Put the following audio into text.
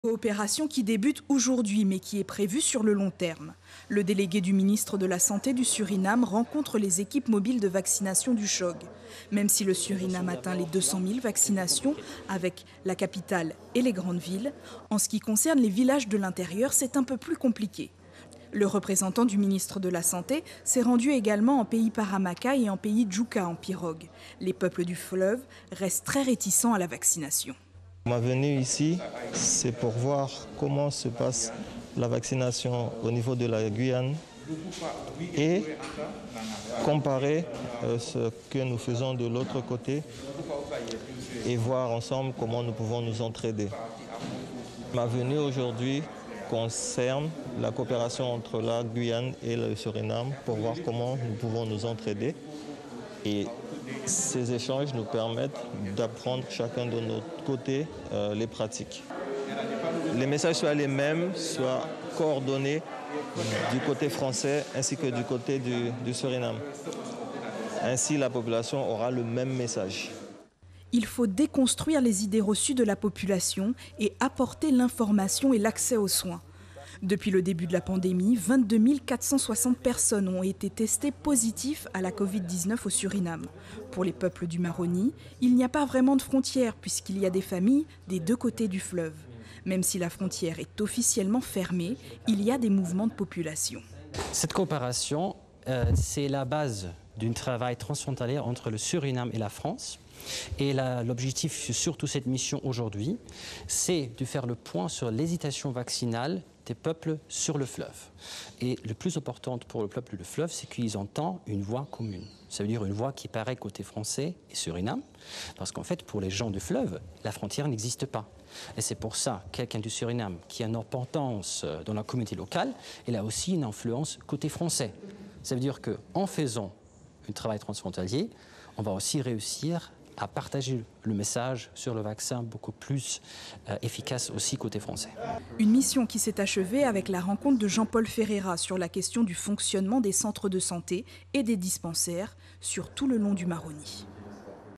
Coopération qui débute aujourd'hui mais qui est prévue sur le long terme. Le délégué du ministre de la Santé du Suriname rencontre les équipes mobiles de vaccination du CHOG. Même si le Suriname atteint les 200 000 vaccinations avec la capitale et les grandes villes, en ce qui concerne les villages de l'intérieur, c'est un peu plus compliqué. Le représentant du ministre de la Santé s'est rendu également en pays Paramaka et en pays Djouka en pirogue. Les peuples du fleuve restent très réticents à la vaccination. Ma venue ici, c'est pour voir comment se passe la vaccination au niveau de la Guyane et comparer ce que nous faisons de l'autre côté et voir ensemble comment nous pouvons nous entraider. Ma venue aujourd'hui concerne la coopération entre la Guyane et le Suriname pour voir comment nous pouvons nous entraider. Et ces échanges nous permettent d'apprendre chacun de notre côté les pratiques. Les messages soient les mêmes, soient coordonnés du côté français ainsi que du côté du Suriname. Ainsi, la population aura le même message. Il faut déconstruire les idées reçues de la population et apporter l'information et l'accès aux soins. Depuis le début de la pandémie, 22 460 personnes ont été testées positives à la Covid-19 au Suriname. Pour les peuples du Maroni, il n'y a pas vraiment de frontière puisqu'il y a des familles des deux côtés du fleuve. Même si la frontière est officiellement fermée, il y a des mouvements de population. Cette coopération, c'est la base d'un travail transfrontalier entre le Suriname et la France. Et l'objectif, surtout cette mission aujourd'hui, c'est de faire le point sur l'hésitation vaccinale des peuples sur le fleuve. Et le plus important pour le peuple du fleuve, c'est qu'ils entendent une voix commune. Ça veut dire une voix qui paraît côté français et Suriname, parce qu'en fait, pour les gens du fleuve, la frontière n'existe pas. Et c'est pour ça, quelqu'un du Suriname qui a une importance dans la communauté locale, il a aussi une influence côté français. Ça veut dire qu'en faisant un travail transfrontalier, on va aussi réussir à partager le message sur le vaccin beaucoup plus efficace aussi côté français. Une mission qui s'est achevée avec la rencontre de Jean-Paul Ferreira sur la question du fonctionnement des centres de santé et des dispensaires sur tout le long du Maroni.